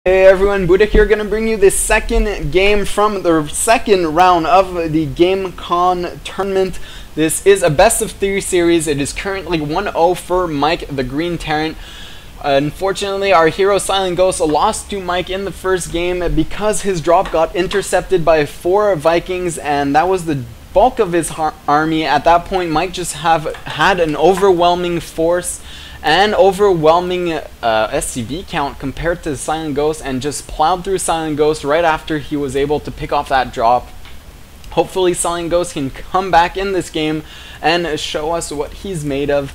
Hey everyone, Buddha here, gonna bring you the second game from the second round of the Gamecom tournament. This is a best of 3 series. It is currently 1-0 for Mike, the Green Tyrant. Unfortunately, our hero Silent Ghost lost to Mike in the first game because his drop got intercepted by 4 Vikings, and that was the bulk of his army. At that point, Mike just had an overwhelming force and overwhelming SCV count compared to Silent Ghost, and just plowed through Silent Ghost right after he was able to pick off that drop. Hopefully Silent Ghost can come back in this game and show us what he's made of.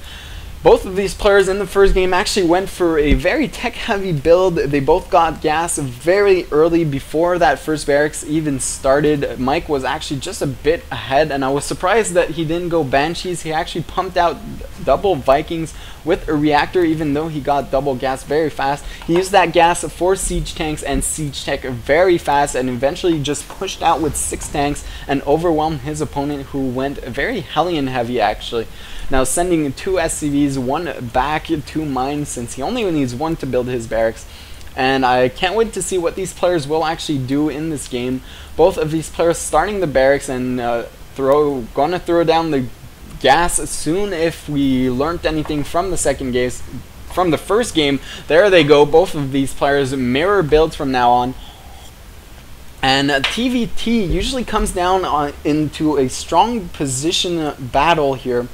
Both of these players in the first game actually went for a very tech-heavy build. They both got gas very early before that first barracks even started. Mike was actually just a bit ahead, and I was surprised that he didn't go Banshees. He actually pumped out double Vikings with a reactor, even though he got double gas very fast. He used that gas for siege tanks and siege tech very fast, and eventually just pushed out with 6 tanks and overwhelmed his opponent, who went very Hellion heavy actually. Now sending 2 SCVs, 1 back to mine, since he only needs 1 to build his barracks. And I can't wait to see what these players will actually do in this game. Both of these players starting the barracks and gonna throw down the gas soon if we learned anything from the from the first game. There they go, both of these players mirror builds from now on. And TVT usually comes down into a strong position battle here,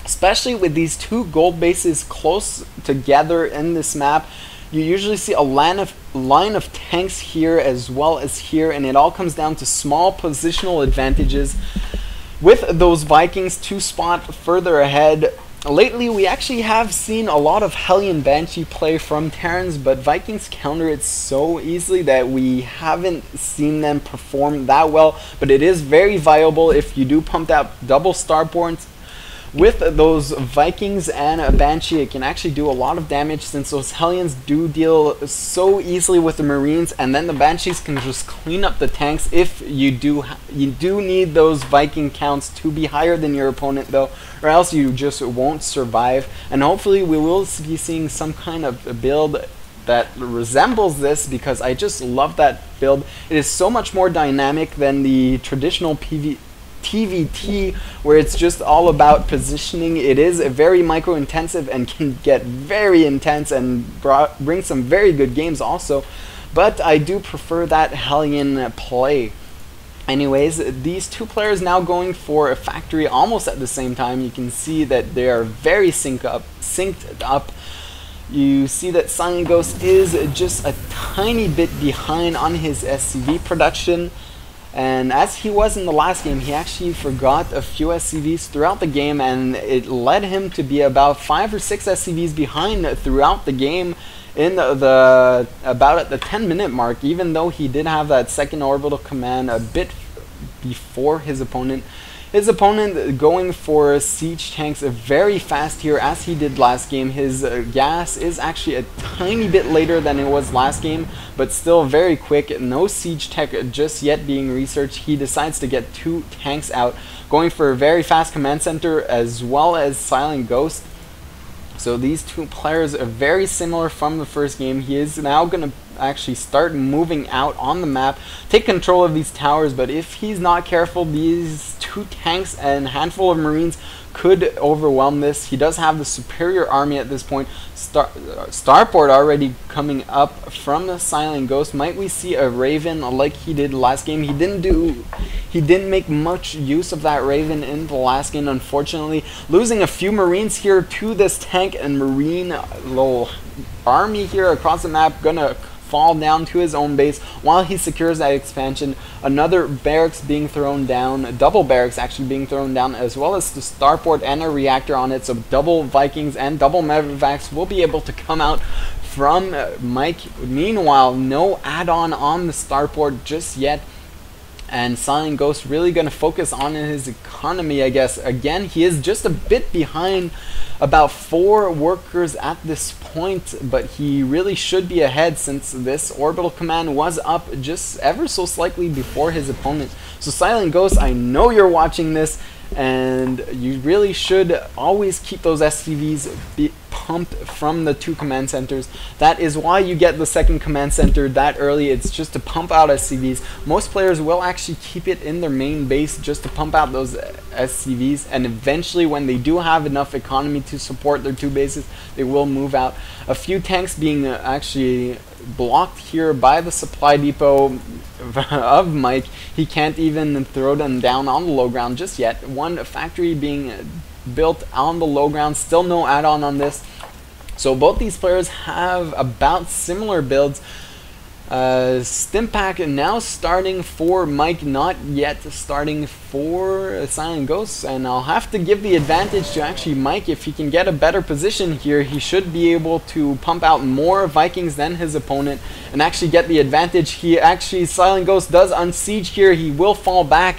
especially with these 2 gold bases close together in this map. You usually see a line of tanks here as well as here, and it all comes down to small positional advantages, with those Vikings 2 spot further ahead. Lately we actually have seen a lot of Hellion Banshee play from Terrans, but Vikings counter it so easily that we haven't seen them perform that well. But it is very viable if you do pump out double Starborns with those Vikings and a Banshee. It can actually do a lot of damage, since those Hellions do deal so easily with the Marines, and then the Banshees can just clean up the tanks. If you do need those Viking counts to be higher than your opponent though, or else you just won't survive. And hopefully we will be seeing some kind of build that resembles this, because I just love that build. It is so much more dynamic than the traditional TVT, where it's just all about positioning. It is very micro intensive and can get very intense and bring some very good games also, but I do prefer that Hellion play. Anyways, these 2 players now going for a factory almost at the same time. You can see that they are very synced up. You see that Silent Ghost is just a tiny bit behind on his SCV production. And as he was in the last game, he actually forgot a few SCVs throughout the game, and it led him to be about 5 or 6 SCVs behind throughout the game, in about at the 10-minute mark, even though he did have that second orbital command a bit before his opponent. His opponent going for siege tanks very fast here, as he did last game. His gas is actually a tiny bit later than it was last game, but still very quick. No siege tech just yet being researched. He decides to get 2 tanks out, going for a very fast command center as well as Silent Ghost. So these 2 players are very similar from the first game. He is now going to actually start moving out on the map, take control of these towers, but if he's not careful, these 2 tanks and a handful of Marines could overwhelm this. He does have the superior army at this point. Starport already coming up from the Silent Ghost. Might we see a Raven like he did last game? He didn't make much use of that Raven in the last game, unfortunately. Losing a few Marines here to this tank and Marine little army here across the map, gonna fall down to his own base while he secures that expansion. Another barracks being thrown down, double barracks actually being thrown down, as well as the starport and a reactor on it. So double Vikings and double medevacs will be able to come out from Mike. Meanwhile, no add-on on the starport just yet, and Silent Ghost really going to focus on his economy, I guess. Again, he is just a bit behind, about 4 workers at this point, but he really should be ahead, since this orbital command was up just ever so slightly before his opponent. So Silent Ghost, I know you're watching this, and you really should always keep those SCVs pumped from the 2 command centers. That is why you get the second command center that early. It's just to pump out SCVs. Most players will actually keep it in their main base just to pump out those SCVs, and eventually when they do have enough economy to support their 2 bases, they will move out. A few tanks being actually blocked here by the supply depot of Mike. He can't even throw them down on the low ground just yet. One factory being built on the low ground, still no add-on on this. So both these players have about similar builds. Stimpack now starting for Mike, not yet starting for Silent Ghost, and I'll have to give the advantage to actually Mike. If he can get a better position here, he should be able to pump out more Vikings than his opponent and actually get the advantage. Silent Ghost does unsiege here. He will fall back,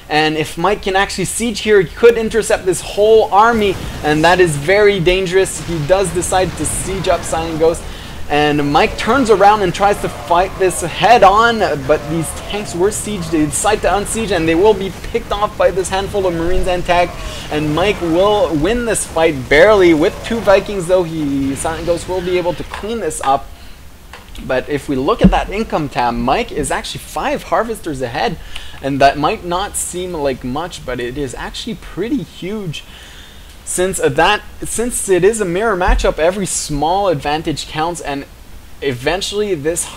and if Mike can actually siege here, he could intercept this whole army, and that is very dangerous. He does decide to siege up Silent Ghost, and Mike turns around and tries to fight this head on, but these tanks were sieged. They decide to unsiege, and they will be picked off by this handful of Marines and tagged, and Mike will win this fight barely. With 2 Vikings though, Silent Ghost will be able to clean this up. But if we look at that income tab, Mike is actually 5 harvesters ahead, and that might not seem like much, but it is actually pretty huge. Since it is a mirror matchup, every small advantage counts, and eventually this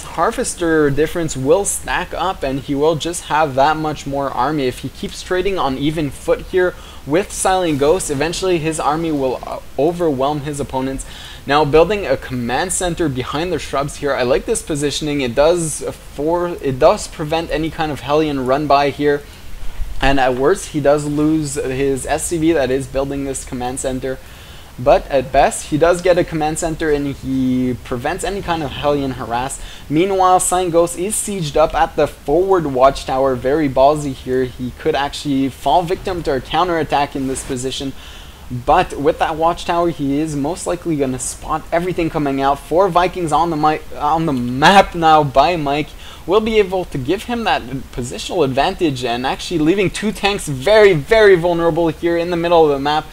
harvester difference will stack up, and he will just have that much more army. If he keeps trading on even foot here with Silent Ghost, eventually his army will overwhelm his opponents. Now building a command center behind the shrubs here, I like this positioning. It does prevent any kind of Hellion run by here. And at worst, he does lose his SCV that is building this command center. But at best, he does get a command center, and he prevents any kind of Hellion harass. Meanwhile, Silent Ghost is sieged up at the forward watchtower. Very ballsy here. He could actually fall victim to a counterattack in this position. But with that watchtower, he is most likely going to spot everything coming out. 4 Vikings on the map now by Mike will be able to give him that positional advantage, and actually leaving 2 tanks very, very vulnerable here in the middle of the map.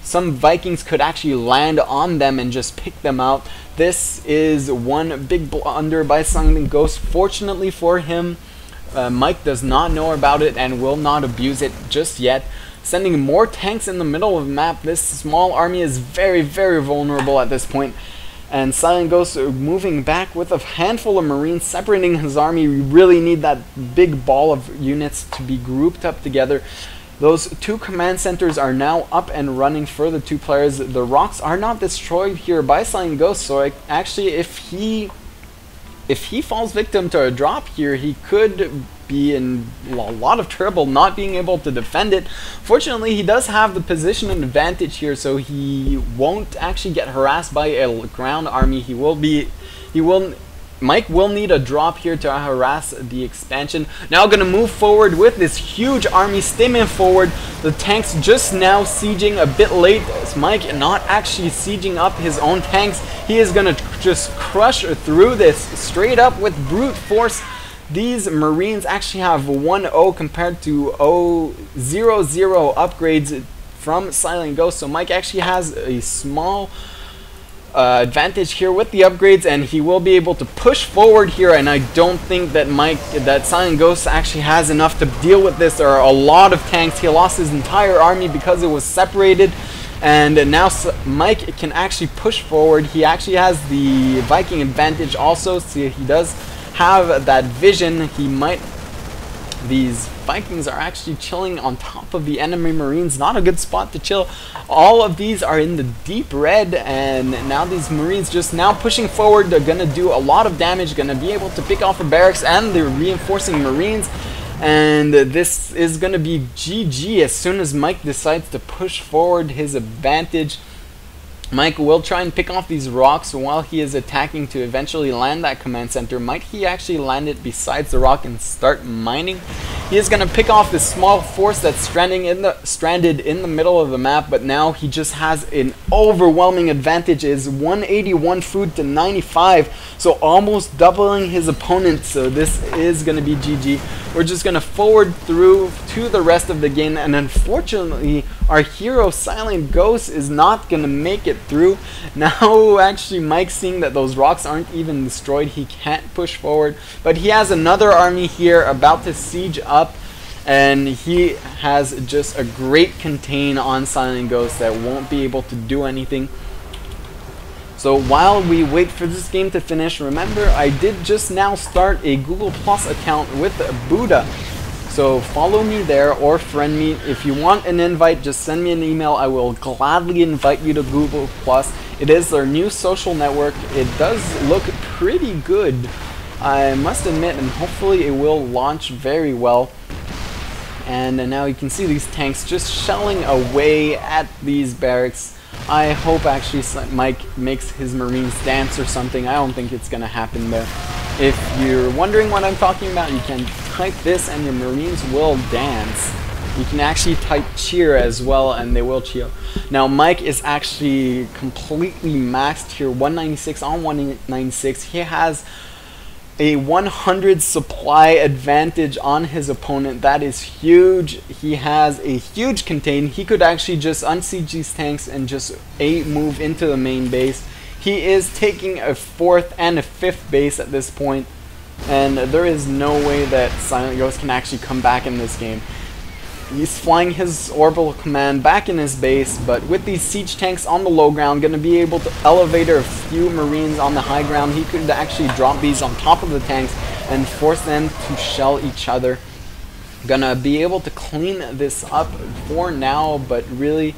Some Vikings could actually land on them and just pick them out. This is one big blunder by Silent Ghost. Fortunately for him, Mike does not know about it and will not abuse it just yet. Sending more tanks in the middle of the map. This small army is very, very vulnerable at this point. And Silent Ghost moving back with a handful of Marines, separating his army. We really need that big ball of units to be grouped up together. Those 2 command centers are now up and running for the 2 players. The rocks are not destroyed here by Silent Ghost, so actually if he falls victim to a drop here, he could be in a lot of trouble not being able to defend it. Fortunately, he does have the position advantage here, so he won't actually get harassed by a ground army. Mike will need a drop here to harass the expansion. Now going to move forward with this huge army, steaming forward. The tanks just now sieging a bit late. Mike not actually sieging up his own tanks. He is going to just crush through this straight up with brute force. These Marines actually have 1-0 compared to 0-0 upgrades from Silent Ghost. So Mike actually has a small advantage here with the upgrades, and he will be able to push forward here. And I don't think that Silent Ghost actually has enough to deal with this. There are a lot of tanks. He lost his entire army because it was separated, and now Mike can actually push forward. He actually has the Viking advantage also, so he does have that vision. These Vikings are actually chilling on top of the enemy Marines. Not a good spot to chill. All of these are in the deep red, and now these Marines just now pushing forward. They're going to do a lot of damage, going to be able to pick off the barracks and the reinforcing Marines. And this is going to be GG as soon as Mike decides to push forward his advantage. Mike will try and pick off these rocks while he is attacking to eventually land that command center. Might he actually land it besides the rock and start mining? He is going to pick off this small force that's stranded in the middle of the map, but now he just has an overwhelming advantage. Is 181 food to 95, so almost doubling his opponent. So this is going to be GG. we're just going to forward through to the rest of the game, and unfortunately our hero Silent Ghost is not going to make it through. Now actually Mike, seeing that those rocks aren't even destroyed, he can't push forward, but he has another army here about to siege up, and he has just a great contain on Silent Ghost that won't be able to do anything. So while we wait for this game to finish, remember I did just now start a Google Plus account with Buddha. So follow me there or friend me. If you want an invite, just send me an email. I will gladly invite you to Google Plus. It is their new social network. It does look pretty good, I must admit, and hopefully it will launch very well. And now you can see these tanks just shelling away at these barracks. I hope actually Mike makes his Marines dance or something. I don't think it's gonna happen though. If you're wondering what I'm talking about, you can type this and your Marines will dance. You can actually type cheer as well and they will cheer. Now Mike is actually completely maxed here, 196 on 196. He has a 100 supply advantage on his opponent. That is huge. He has a huge contain. He could actually just unsiege these tanks and just move into the main base. He is taking a 4th and a 5th base at this point, and there is no way that Silent Ghost can actually come back in this game. He's flying his orbital command back in his base, but with these siege tanks on the low ground, going to be able to elevate a few Marines on the high ground. He could actually drop these on top of the tanks and force them to shell each other. Gonna be able to clean this up for now, but really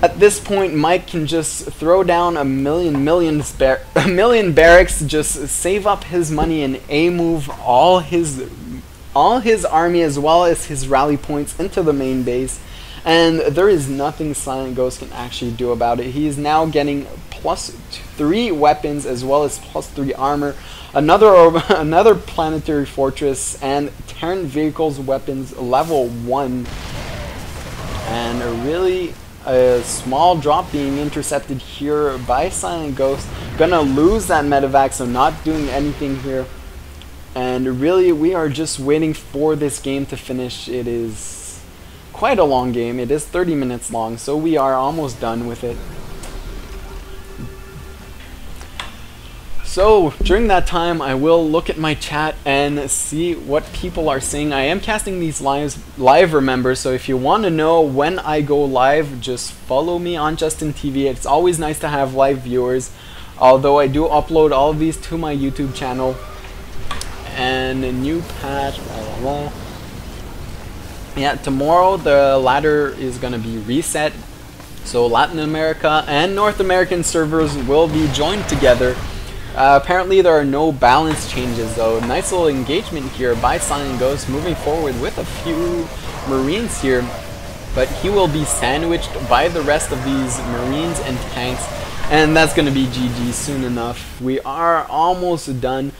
at this point Mike can just throw down a million barracks, just save up his money and move all his army as well as his rally points into the main base, and there is nothing Silent Ghost can actually do about it. He is now getting +3 weapons as well as +3 armor, another planetary fortress, and Terran vehicles weapons level 1, and really a small drop being intercepted here by Silent Ghost. Gonna lose that medevac, so not doing anything here. And really, we are just waiting for this game to finish. It is quite a long game. It is 30 minutes long, so we are almost done with it. So during that time, I will look at my chat and see what people are saying. I am casting these live, remember, so if you want to know when I go live, just follow me on Justin TV. It's always nice to have live viewers, although I do upload all of these to my YouTube channel. And a new patch, blah, blah, blah. Yeah, tomorrow the ladder is going to be reset, so Latin America and North American servers will be joined together. Apparently there are no balance changes though. Nice little engagement here by Silent Ghost, moving forward with a few Marines here, but he will be sandwiched by the rest of these Marines and tanks, and that's going to be GG soon enough. We are almost done.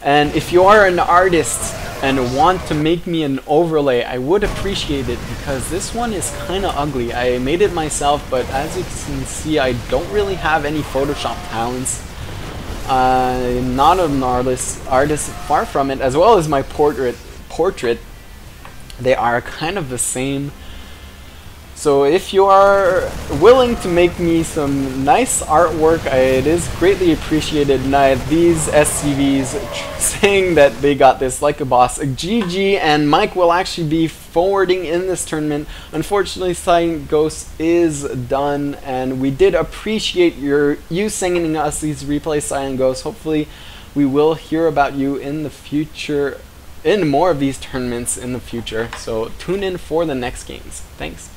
And if you are an artist and want to make me an overlay, I would appreciate it, because this one is kind of ugly. I made it myself, but as you can see, I don't really have any Photoshop talents. I'm not an artist, far from it, as well as my portrait. They are kind of the same. So if you are willing to make me some nice artwork, it is greatly appreciated. And these SCVs saying that they got this like a boss. GG, and Mike will actually be forwarding in this tournament. Unfortunately, Silent Ghost is done, and we did appreciate you sending us these replays, Silent Ghost. Hopefully we will hear about you in the future, in more of these tournaments in the future. So tune in for the next games. Thanks.